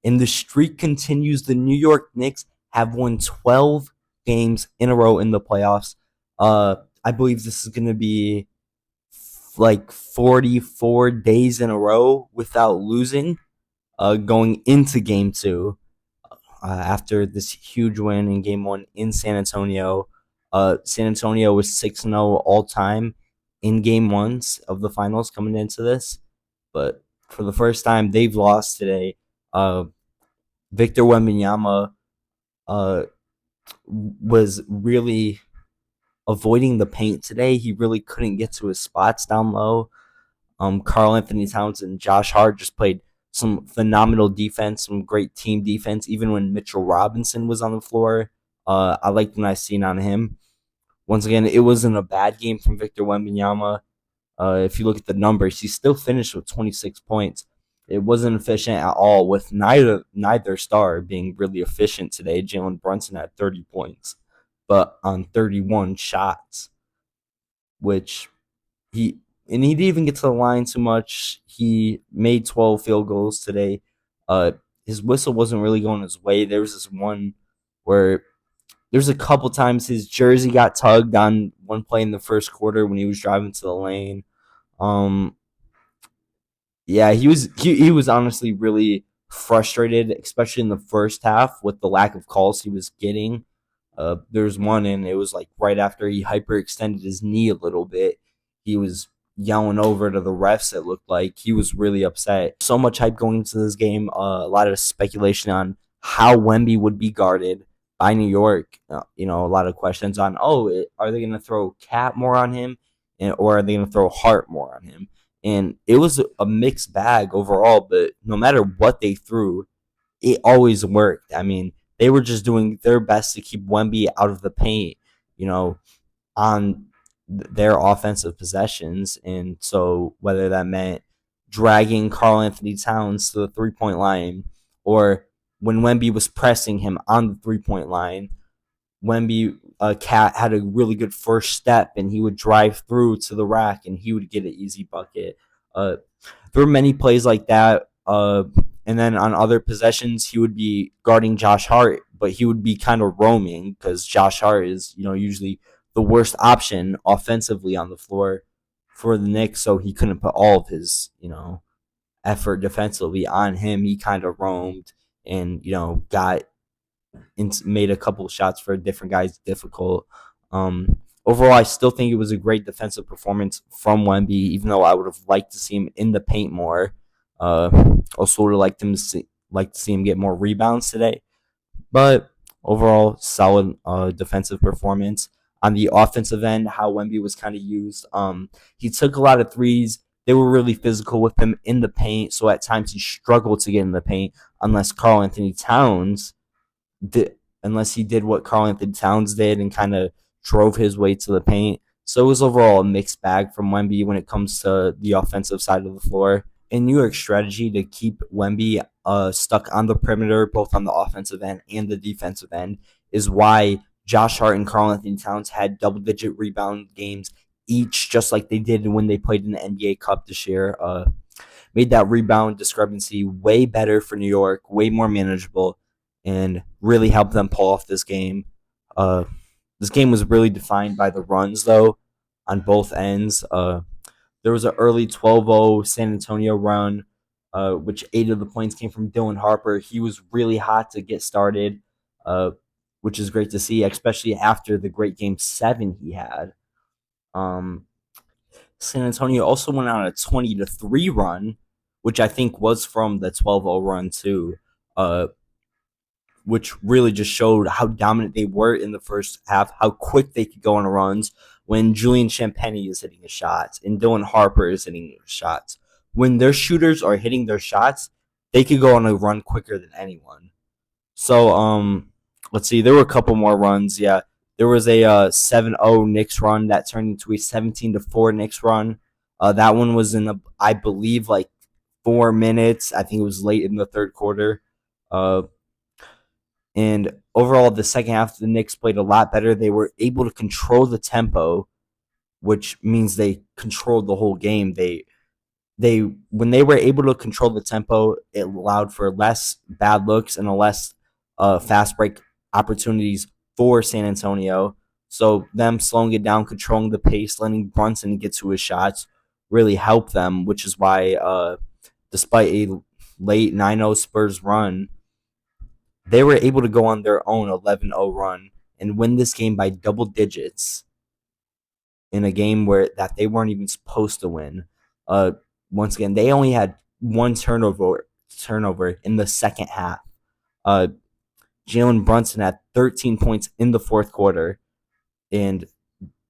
and the streak continues. The New York Knicks have won 12 games in a row in the playoffs. I believe this is going to be like 44 days in a row without losing, going into game two, after this huge win in game one in San Antonio. San Antonio was 6-0 all time in game ones of the finals coming into this, but for the first time, they've lost today. Victor Wembanyama uh, was really avoiding the paint today. He really couldn't get to his spots down low. Karl Anthony Towns and Josh Hart just played some phenomenal defense, some great team defense, even when Mitchell Robinson was on the floor. I liked what I seen on him. Once again, it wasn't a bad game from Victor Wembanyama. If you look at the numbers, he still finished with 26 points. It wasn't efficient at all, with neither star being really efficient today. Jalen Brunson had 30 points, but on 31 shots, which he he didn't even get to the line too much. He made 12 field goals today. Uh, his whistle wasn't really going his way. There was this one where there's a couple times his jersey got tugged on one play in the first quarter when he was driving to the lane. Um, yeah, he was honestly really frustrated, especially in the first half with the lack of calls he was getting. There's one, and it was like right after he hyperextended his knee a little bit. He was yelling over to the refs. It looked like he was really upset. So much hype going into this game. A lot of speculation on how Wemby would be guarded by New York. A lot of questions on, are they going to throw Cat more on him, or are they going to throw Hart more on him? And it was a mixed bag overall. But no matter what they threw, it always worked. I mean, they were just doing their best to keep Wemby out of the paint, you know, on their offensive possessions. And so whether that meant dragging Karl Anthony Towns to the 3 point line, or when Wemby was pressing him on the 3 point line, Wemby Cat had a really good first step, and he would drive through to the rack and he would get an easy bucket. Uh, there were many plays like that. And then on other possessions, he would be guarding Josh Hart, but he would be kind of roaming because Josh Hart is, usually the worst option offensively on the floor for the Knicks. So he couldn't put all of his, effort defensively on him. He kind of roamed and, got made a couple of shots for different guys difficult. Overall, I still think it was a great defensive performance from Wemby, even though I would have liked to see him in the paint more. Also would have liked to see him get more rebounds today. But overall, solid defensive performance. On the offensive end, how Wemby was kind of used. He took a lot of threes. They were really physical with him in the paint, so at times he struggled to get in the paint unless Karl Anthony Towns unless he did what Karl Anthony Towns did and kind of drove his way to the paint. So it was overall a mixed bag from Wemby when it comes to the offensive side of the floor. In New York's strategy to keep Wemby stuck on the perimeter, both on the offensive end and the defensive end, is why Josh Hart and Karl Anthony Towns had double-digit rebound games each, just like they did when they played in the NBA Cup this year. Made that rebound discrepancy way better for New York, way more manageable, and really helped them pull off this game. This game was really defined by the runs, though, on both ends. There was an early 12-0 San Antonio run, which 8 of the points came from Dylan Harper. He was really hot to get started, which is great to see, especially after the great Game 7 he had. Um, San Antonio also went on a 20-3 run, which I think was from the 12-0 run, too. Which really just showed how dominant they were in the first half, how quick they could go on runs when Julian Champagnie is hitting his shots and Dylan Harper is hitting his shots. When their shooters are hitting their shots, they could go on a run quicker than anyone. So, let's see. There were a couple more runs. Yeah, there was a 7-0 Knicks run that turned into a 17-4 Knicks run. That one was I believe, like 4 minutes. I think it was late in the third quarter. And overall, the second half, the Knicks played a lot better. They were able to control the tempo, which means they controlled the whole game. they when they were able to control the tempo, it allowed for less bad looks and a less fast break opportunities for San Antonio. So them slowing it down, controlling the pace, letting Brunson get to his shots really helped them, which is why despite a late 9-0 Spurs run, they were able to go on their own 11-0 run and win this game by double digits in a game where that they weren't even supposed to win. Uh, Once again, they only had one turnover in the second half. Uh, Jalen Brunson had 13 points in the fourth quarter, and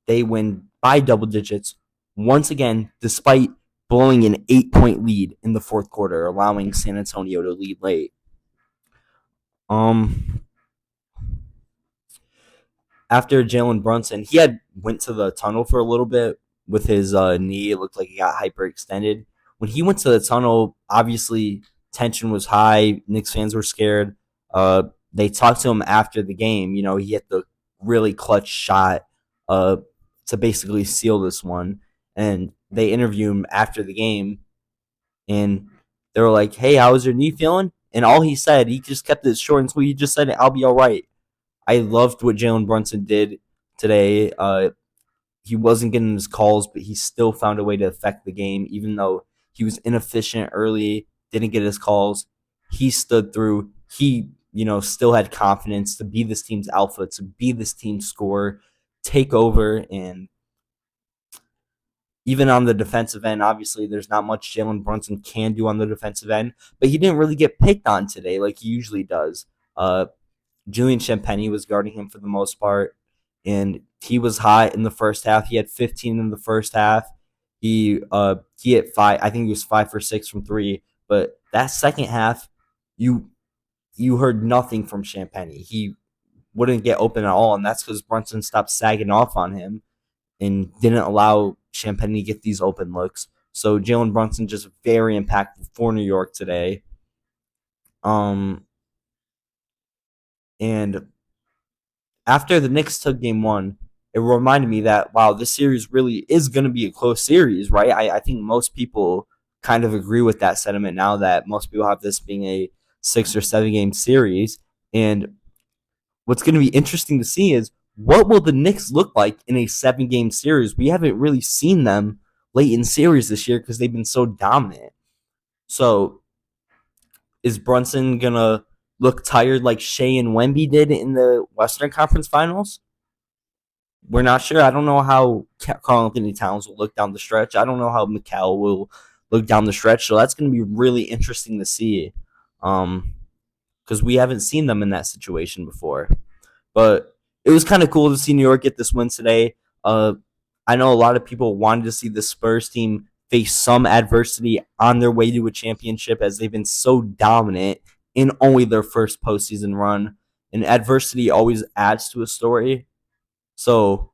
they win by double digits once again, despite blowing an 8-point lead in the fourth quarter, allowing San Antonio to lead late. Um, After Jalen Brunson, he had went to the tunnel for a little bit with his knee. It looked like he got hyperextended. When he went to the tunnel, obviously tension was high. Knicks fans were scared. They talked to him after the game. You know, he hit the really clutch shot uh, to basically seal this one. And they interviewed him after the game, and they were like, "Hey, how was your knee feeling?" And all he said, he just kept it short and sweet. He just said, "I'll be all right." I loved what Jalen Brunson did today. He wasn't getting his calls, but he still found a way to affect the game, even though he was inefficient early, didn't get his calls. He stood through. He, still had confidence to be this team's alpha, to be this team's scorer, take over, and even on the defensive end, obviously there's not much Jalen Brunson can do on the defensive end, but he didn't really get picked on today like he usually does. Julian Champagnie was guarding him for the most part, and he was hot in the first half. He had 15 in the first half. He hit five. I think he was 5 for 6 from three. But that second half, you you heard nothing from Champagnie. He wouldn't get open at all, and that's because Brunson stopped sagging off on him and didn't allow Champagnie to get these open looks. So Jalen Brunson just very impactful for New York today. Um, and after the Knicks took game one, it reminded me that, wow, this series really is going to be a close series, right? I think most people kind of agree with that sentiment now that most people have this being a 6 or 7 game series. And what's going to be interesting to see is what will the Knicks look like in a 7 game series? We haven't really seen them late in series this year because they've been so dominant. So is Brunson going to look tired like Shea and Wemby did in the Western Conference Finals? We're not sure. I don't know how Karl Anthony Towns will look down the stretch. I don't know how Mikal will look down the stretch. So that's going to be really interesting to see, because we haven't seen them in that situation before. But it was kind of cool to see New York get this win today. I know a lot of people wanted to see the Spurs team face some adversity on their way to a championship, as they've been so dominant in only their first postseason run. And adversity always adds to a story. So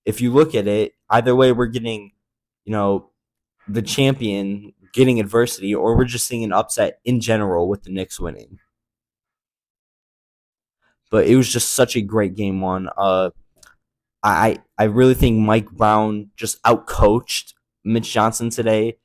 if you look at it, either way, we're getting, the champion getting adversity, or we're just seeing an upset in general with the Knicks winning. But it was just such a great game one. I really think Mike Brown just outcoached Mitch Johnson today.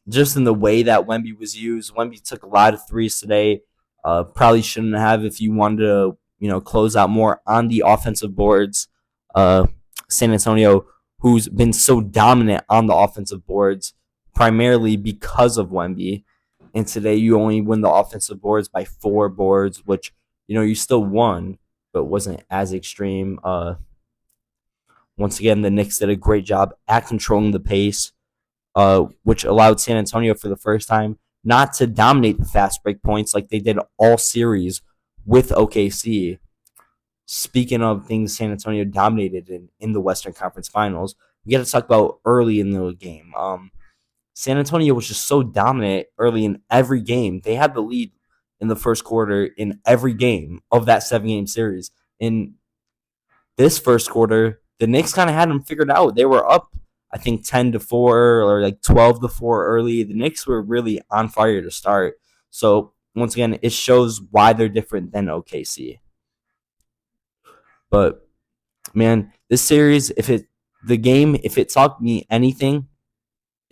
Just in the way that Wemby was used. Wemby took a lot of threes today. Probably shouldn't have if you wanted to, close out more on the offensive boards. San Antonio, who's been so dominant on the offensive boards, primarily because of Wemby. And today you only win the offensive boards by 4 boards, which, you still won, but wasn't as extreme. Once again, the Knicks did a great job at controlling the pace, which allowed San Antonio for the first time not to dominate the fast break points like they did all series with OKC. Speaking of things San Antonio dominated in the Western Conference Finals, we got to talk about early in the game. San Antonio was just so dominant early in every game. They had the lead in the first quarter in every game of that 7 game series. In this first quarter, the Knicks kind of had them figured out. They were up, I think, 10-4 or like 12-4 early. The Knicks were really on fire to start. So once again, it shows why they're different than OKC. But man, this series, if it taught me anything,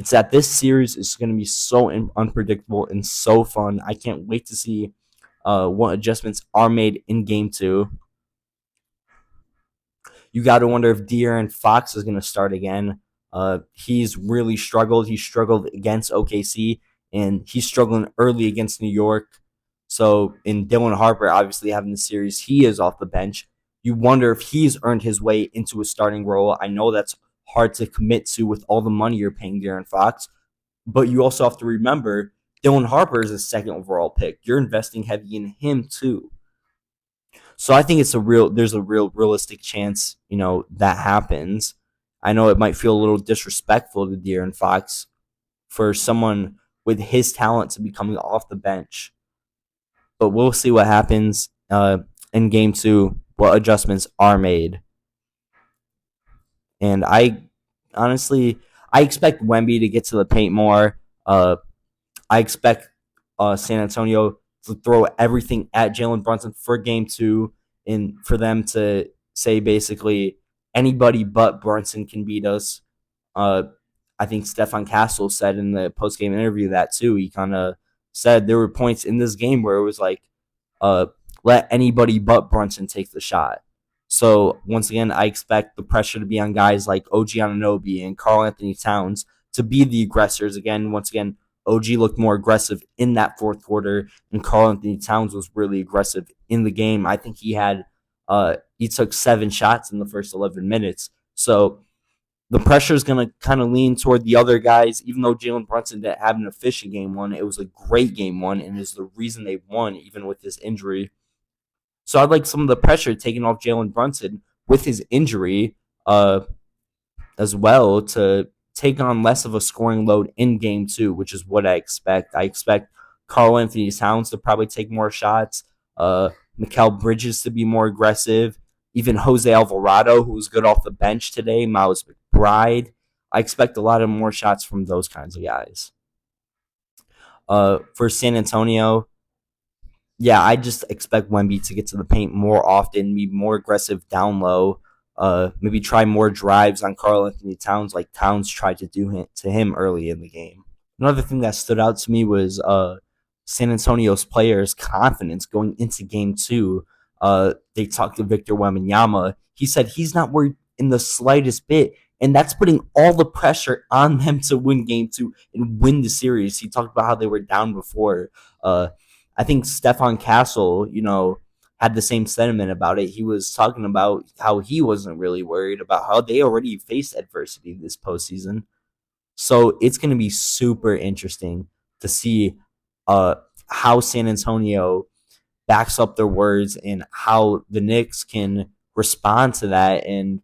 It's that this series is going to be so unpredictable and so fun. I can't wait to see what adjustments are made in game two. You got to wonder if De'Aaron Fox is going to start again. He's really struggled. He struggled against OKC, and he's struggling early against New York. So, in Dylan Harper, obviously having the series, he is off the bench. You wonder if he's earned his way into a starting role. I know that's hard to commit to with all the money you're paying De'Aaron Fox, but you also have to remember Dylan Harper is a second overall pick. You're investing heavy in him too. So I think there's a real realistic chance, that happens. I know it might feel a little disrespectful to De'Aaron Fox for someone with his talent to be coming off the bench, but we'll see what happens in game two, what adjustments are made. And honestly, I expect Wemby to get to the paint more. I expect San Antonio to throw everything at Jalen Brunson for game two, and for them to say basically anybody but Brunson can beat us. Uh, I think Stefan Castle said in the post game interview that too. He kind of said there were points in this game where it was like, uh, let anybody but Brunson take the shot. So once again, I expect the pressure to be on guys like OG Anunoby and Karl Anthony Towns to be the aggressors again. Once again, OG looked more aggressive in that fourth quarter, and Karl Anthony Towns was really aggressive in the game. I think he took 7 shots in the first 11 minutes. So the pressure is going to kind of lean toward the other guys, even though Jalen Brunson didn't have an efficient game one. It was a great game one, and is the reason they won, even with this injury. So I'd like some of the pressure taken off Jalen Brunson with his injury as well to take on less of a scoring load in game two, which is what I expect. I expect Karl Anthony Towns to probably take more shots, Mikal Bridges to be more aggressive, even Jose Alvarado, who was good off the bench today, Miles McBride. I expect a lot of more shots from those kinds of guys. For San Antonio, yeah, I just expect Wemby to get to the paint more often, be more aggressive down low, maybe try more drives on Karl Anthony Towns like Towns tried to do to him early in the game. Another thing that stood out to me was San Antonio's players' confidence going into game two. They talked to Victor Wembanyama. He said he's not worried in the slightest bit, and that's putting all the pressure on them to win game two and win the series. He talked about how they were down before. I think Stefan Castle, had the same sentiment about it. He was talking about how he wasn't really worried about how they already faced adversity this postseason. So it's going to be super interesting to see how San Antonio backs up their words and how the Knicks can respond to that and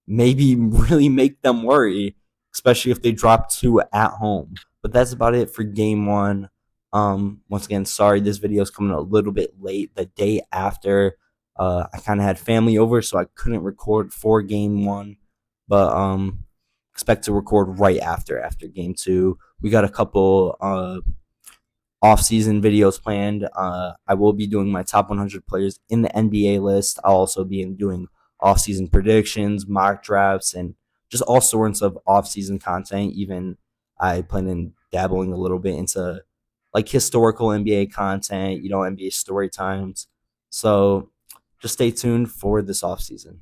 maybe really make them worry, especially if they drop 2 at home. But that's about it for game one. Once again, sorry this video is coming a little bit late, the day after. I kind of had family over, so I couldn't record for game one, but expect to record right after game two. We got a couple off-season videos planned. I will be doing my top 100 players in the NBA list. I'll also be doing off-season predictions, mock drafts, and just all sorts of off-season content. Even I plan on dabbling a little bit into like historical NBA content, NBA story times. So just stay tuned for this off-season.